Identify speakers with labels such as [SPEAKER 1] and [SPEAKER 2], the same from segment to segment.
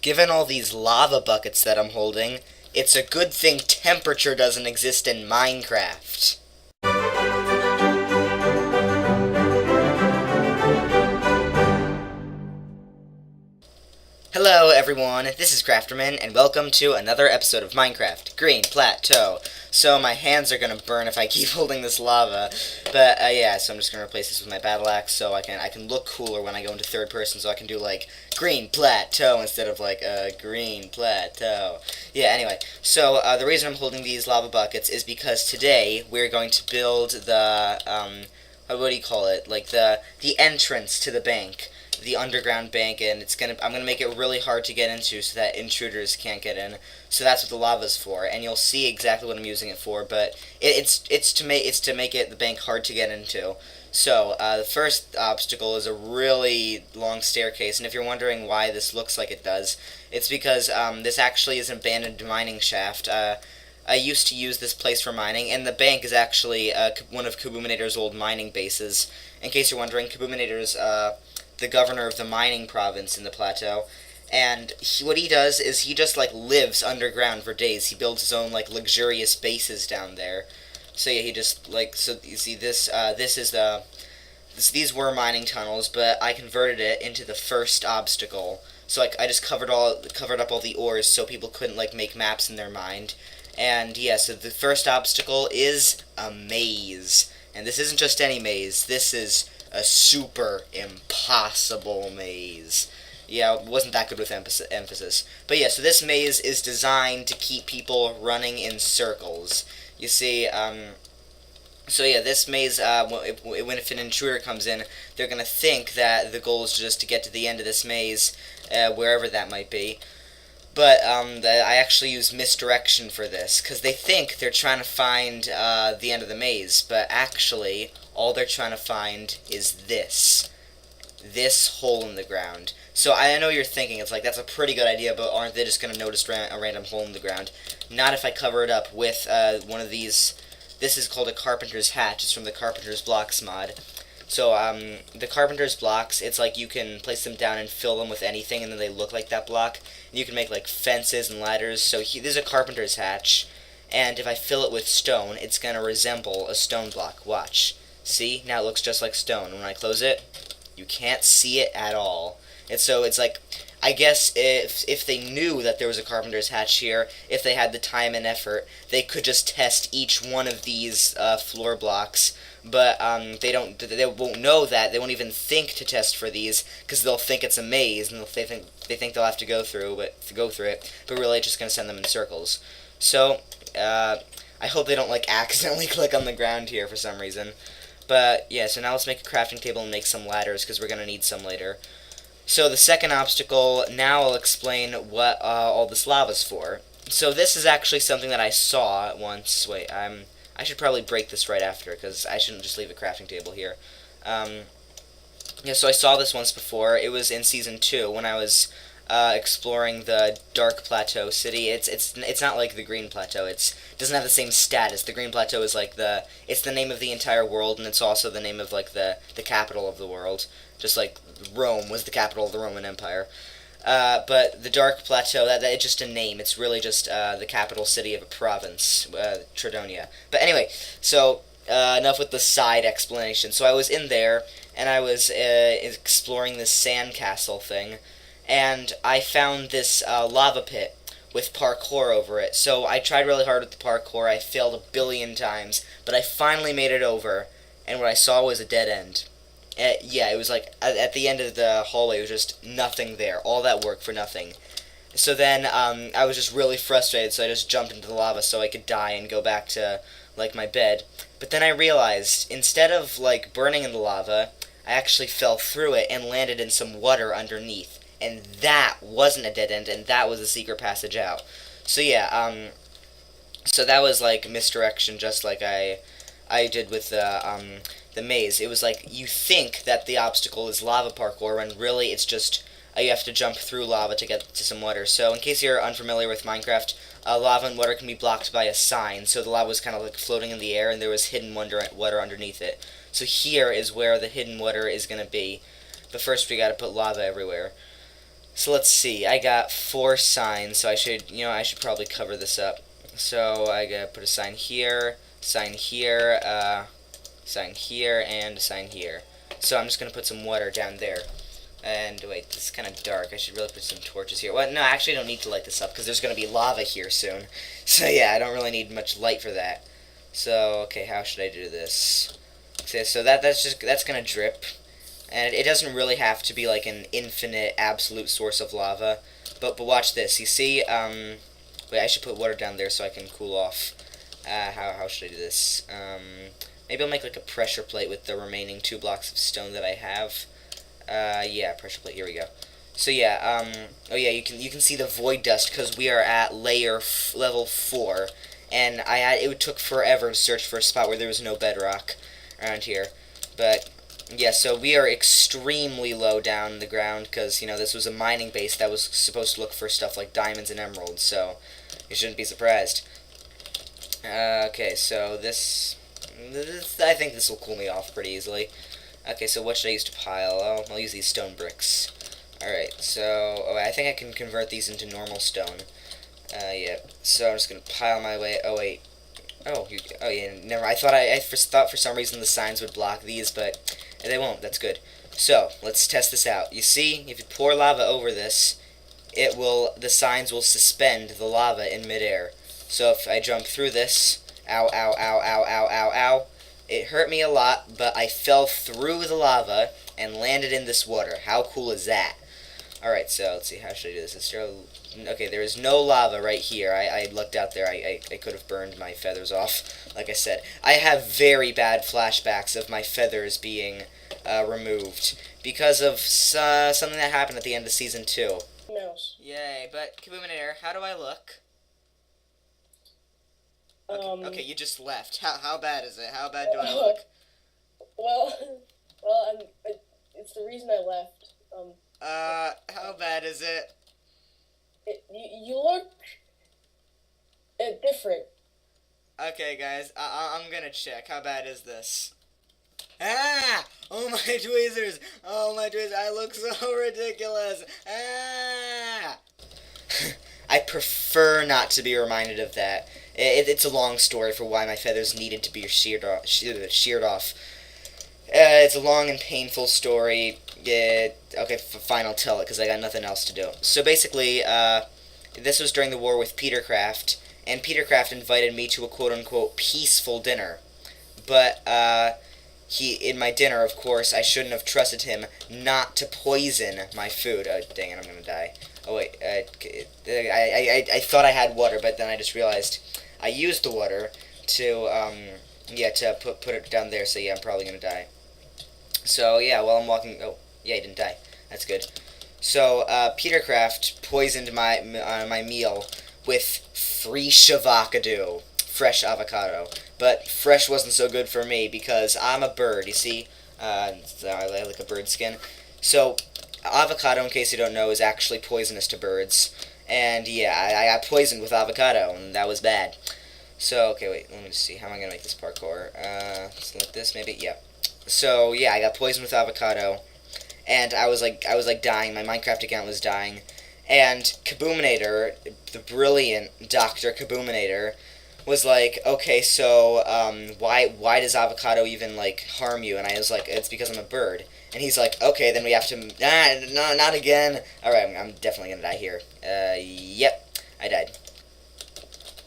[SPEAKER 1] Given all these lava buckets that I'm holding, it's a good thing temperature doesn't exist in Minecraft. Hello everyone, this is Crafterman, and welcome to another episode of Minecraft, Green Plateau. So my hands are gonna burn if I keep holding this lava, but yeah, so I'm just gonna replace this with my battle axe so I can look cooler when I go into third person, so I can do like Green Plateau instead of like Green Plateau. Yeah, anyway, so the reason I'm holding these lava buckets is because today we're going to build the what do you call it? Like the entrance to the bank, the underground bank, and I'm gonna make it really hard to get into so that intruders can't get in. So that's what the lava's for, and you'll see exactly what I'm using it for. But it's to make the bank hard to get into. So the first obstacle is a really long staircase, and if you're wondering why this looks like it does, it's because this actually is an abandoned mining shaft. I used to use this place for mining, and the bank is actually one of Kabuminator's old mining bases. In case you're wondering, Kabuminator's the governor of the mining province in the Plateau, and what he does is he just like lives underground for days. He builds his own like luxurious bases down there. So yeah, he just like, so you see this these were mining tunnels, but I converted it into the first obstacle. So I just covered up all the ores so people couldn't like make maps in their mind. And yeah, so the first obstacle is a maze. And this isn't just any maze. This is a super impossible maze. Yeah, it wasn't that good with emphasis. But yeah, so this maze is designed to keep people running in circles. You see, so yeah, this maze, if an intruder comes in, they're going to think that the goal is just to get to the end of this maze, wherever that might be. But I actually use misdirection for this, because they think they're trying to find the end of the maze, but actually, all they're trying to find is this hole in the ground. So I know you're thinking, it's like, that's a pretty good idea, but aren't they just going to notice a random hole in the ground? Not if I cover it up with one of these. This is called a carpenter's hatch. It's from the carpenter's blocks mod. So, the carpenter's blocks, it's like you can place them down and fill them with anything, and then they look like that block. And you can make, like, fences and ladders. So, this is a carpenter's hatch, and if I fill it with stone, it's going to resemble a stone block. Watch. See? Now it looks just like stone. When I close it, you can't see it at all. And so, it's like, I guess if they knew that there was a carpenter's hatch here, if they had the time and effort, they could just test each one of these floor blocks. But they won't know that. They won't even think to test for these because they'll think it's a maze, and they think they'll have to go through it. But really, it's just gonna send them in circles. So I hope they don't like accidentally click on the ground here for some reason. But yeah, so now let's make a crafting table and make some ladders because we're gonna need some later. So the second obstacle, now I'll explain what all this lava's for. So this is actually something that I saw once. Wait, I should probably break this right after, because I shouldn't just leave a crafting table here. Yeah, so I saw this once before. It was in Season 2, when I was exploring the Dark Plateau city. It's not like the Green Plateau. It doesn't have the same status. The Green Plateau is like it's the name of the entire world, and it's also the name of like the capital of the world. Just like Rome was the capital of the Roman Empire. But the Dark Plateau, it's just a name. It's really just the capital city of a province, Tridonia. But anyway, so enough with the side explanation. So I was in there, and I was exploring this sandcastle thing, and I found this lava pit with parkour over it. So I tried really hard with the parkour. I failed a billion times, but I finally made it over, and what I saw was a dead end. Yeah, it was like, at the end of the hallway, it was just nothing there. All that work for nothing. So then, I was just really frustrated, so I just jumped into the lava so I could die and go back to, like, my bed. But then I realized, instead of, like, burning in the lava, I actually fell through it and landed in some water underneath. And that wasn't a dead end, and that was a secret passage out. So yeah, so that was, like, misdirection, just like I did with the maze. It was like, you think that the obstacle is lava parkour, when really it's just you have to jump through lava to get to some water. So in case you're unfamiliar with Minecraft, lava and water can be blocked by a sign. So the lava was kind of like floating in the air, and there was hidden water underneath it. So here is where the hidden water is going to be. But first we got to put lava everywhere. So let's see. I got 4 signs, so I should probably cover this up. So I gotta put a sign here, sign here, and a sign here. So I'm just gonna put some water down there. And wait, this is kind of dark. I should really put some torches here. Well, no, actually, I don't need to light this up because there's gonna be lava here soon. So yeah, I don't really need much light for that. So okay, how should I do this? Okay, so that's gonna drip. And it doesn't really have to be like an infinite, absolute source of lava. But watch this. You see, wait, I should put water down there so I can cool off. How should I do this? Maybe I'll make like a pressure plate with the remaining 2 blocks of stone that I have. Yeah, pressure plate. Here we go. So yeah, oh yeah, you can see the void dust because we are at level 4, and it took forever to search for a spot where there was no bedrock around here, but. Yeah, so we are extremely low down the ground because, this was a mining base that was supposed to look for stuff like diamonds and emeralds, so you shouldn't be surprised. Okay, so I think this will cool me off pretty easily. Okay, so what should I use to pile? Oh, I'll use these stone bricks. Alright, so I think I can convert these into normal stone. Yeah, so I'm just going to pile my way. Oh, wait. Oh, yeah, never. I thought for some reason the signs would block these, but they won't. That's good. So let's test this out. You see, if you pour lava over this, the signs will suspend the lava in midair. So if I jump through this, ow, ow, ow, ow, ow, ow, ow, it hurt me a lot, but I fell through the lava and landed in this water. How cool is that? Alright, so let's see, how should I do this? Okay, there is no lava right here. I looked out there. I could have burned my feathers off, like I said. I have very bad flashbacks of my feathers being removed because of something that happened at the end of Season 2.
[SPEAKER 2] Mouse.
[SPEAKER 1] Yay, but Kaboominator, how do I look? Okay, you just left. How bad is it? How bad do I look?
[SPEAKER 2] Well, it's the reason I left.
[SPEAKER 1] How bad is it?
[SPEAKER 2] You look different.
[SPEAKER 1] Okay, guys, I'm gonna check. How bad is this? Ah! Oh my tweezers! Oh my tweezers! I look so ridiculous! Ah! I prefer not to be reminded of that. It's a long story for why my feathers needed to be sheared off. It's a long and painful story. Okay, fine, I'll tell it because I got nothing else to do. So basically, this was during the war with Petercraft, and Petercraft invited me to a quote-unquote peaceful dinner. But, in my dinner, of course, I shouldn't have trusted him not to poison my food. Oh, dang it, I'm gonna die. Oh, wait, I thought I had water, but then I just realized I used the water to put it down there, so yeah, I'm probably gonna die. So, yeah, while I'm walking... Oh, yeah, he didn't die. That's good. So, Petercraft poisoned my meal with fresh avocado. But fresh wasn't so good for me because I'm a bird, you see? I like a bird skin. So, avocado, in case you don't know, is actually poisonous to birds. And, yeah, I got poisoned with avocado, and that was bad. So, okay, wait, let me just see. How am I going to make this parkour? Like this, maybe? Yeah. So, yeah, I got poisoned with avocado, and I was dying. My Minecraft account was dying. And Kaboominator, the brilliant Dr. Kaboominator, was like, okay, so, why does avocado even, like, harm you? And I was like, it's because I'm a bird. And he's like, okay, then we have to, no, not again. Alright, I'm definitely gonna die here. Yep, I died.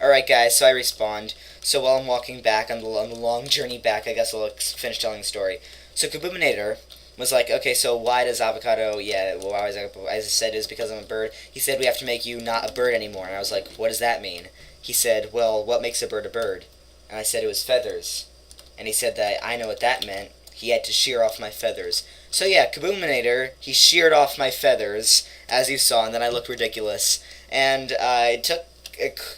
[SPEAKER 1] Alright, guys, so I respawned. So while I'm walking back on the long journey back, I guess I'll finish telling the story. So Kaboominator was like, okay, so why does avocado, as I said, is because I'm a bird. He said we have to make you not a bird anymore. And I was like, what does that mean? He said, well, what makes a bird a bird? And I said it was feathers. And he said that I know what that meant. He had to shear off my feathers. So yeah, Kaboominator, he sheared off my feathers, as you saw, and then I looked ridiculous. And it took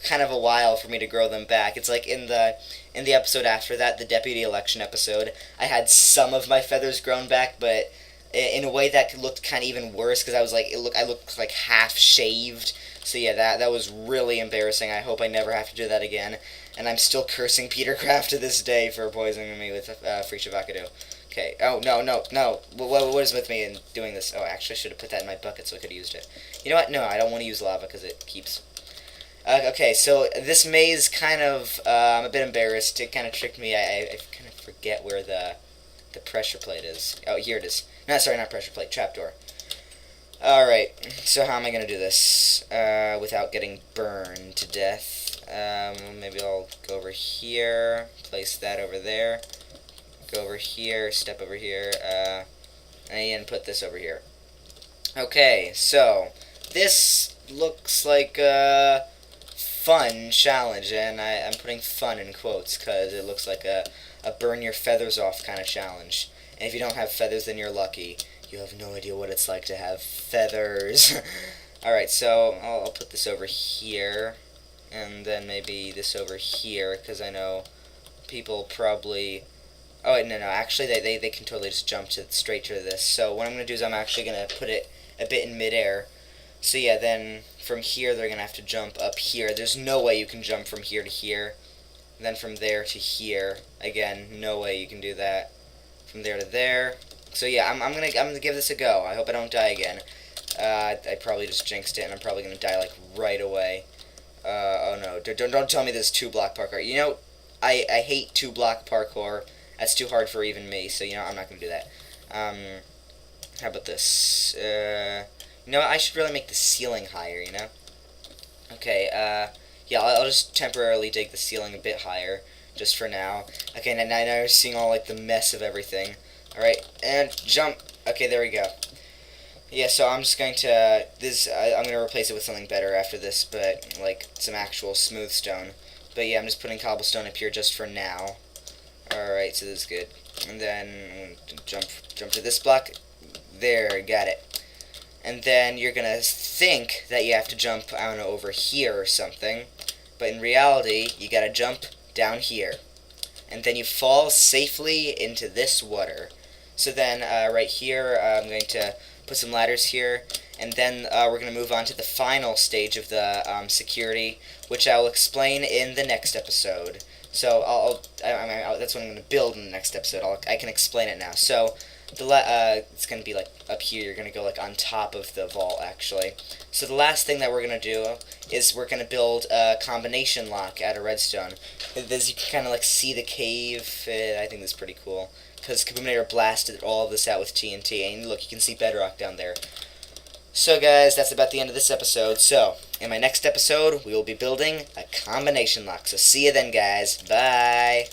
[SPEAKER 1] kind of a while for me to grow them back. It's like in the episode after that, the deputy election episode, I had some of my feathers grown back, but in a way that looked kind of even worse because I looked like half shaved. So yeah, that was really embarrassing. I hope I never have to do that again. And I'm still cursing Petercraft to this day for poisoning me with free avocado. Okay. Oh, no, no, no. What is with me in doing this? Oh, I actually should have put that in my bucket so I could have used it. You know what? No, I don't want to use lava because it keeps... okay, so this maze kind of... I'm a bit embarrassed. It kind of tricked me. I kind of forget where the pressure plate is. Oh, here it is. No, sorry, not pressure plate. Trapdoor. Alright, so how am I going to do this without getting burned to death? Maybe I'll go over here, place that over there, go over here, step over here, and put this over here. Okay, so this looks like a fun challenge, and I'm putting fun in quotes because it looks like a burn your feathers off kind of challenge. And if you don't have feathers, then you're lucky. You have no idea what it's like to have feathers. Alright, so I'll put this over here, and then maybe this over here, because I know people probably... Oh, wait, no, actually they can totally just jump straight to this. So what I'm going to do is I'm actually going to put it a bit in midair. So yeah, then from here they're going to have to jump up here. There's no way you can jump from here to here. And then from there to here. Again, no way you can do that. From there to there. So yeah, I'm gonna give this a go. I hope I don't die again. I probably just jinxed it, and I'm probably gonna die like right away. Oh no! Don't tell me there's 2-block parkour. You know, I hate 2-block parkour. That's too hard for even me. So you know, I'm not gonna do that. How about this? You know, I should really make the ceiling higher. You know. Okay. Yeah, I'll just temporarily dig the ceiling a bit higher, just for now. Okay, now you're seeing all like the mess of everything. Alright, and jump. Okay, there we go. Yeah, so I'm just going to... I'm going to replace it with something better after this, but, like, some actual smooth stone. But yeah, I'm just putting cobblestone up here just for now. Alright, so this is good. And then, jump to this block. There, got it. And then you're going to think that you have to jump, I don't know, over here or something. But in reality, you got to jump down here. And then you fall safely into this water. So then, right here, I'm going to put some ladders here, and then we're going to move on to the final stage of the security, which I'll explain in the next episode. So that's what I'm going to build in the next episode. I can explain it now. So it's going to be like up here. You're going to go like on top of the vault, actually. So the last thing that we're going to do is we're going to build a combination lock out of redstone. As you can kind of like see the cave. I think this is pretty cool. Because Kaboominator blasted all of this out with TNT. And look, you can see bedrock down there. So guys, that's about the end of this episode. So, in my next episode, we will be building a combination lock. So see you then, guys. Bye.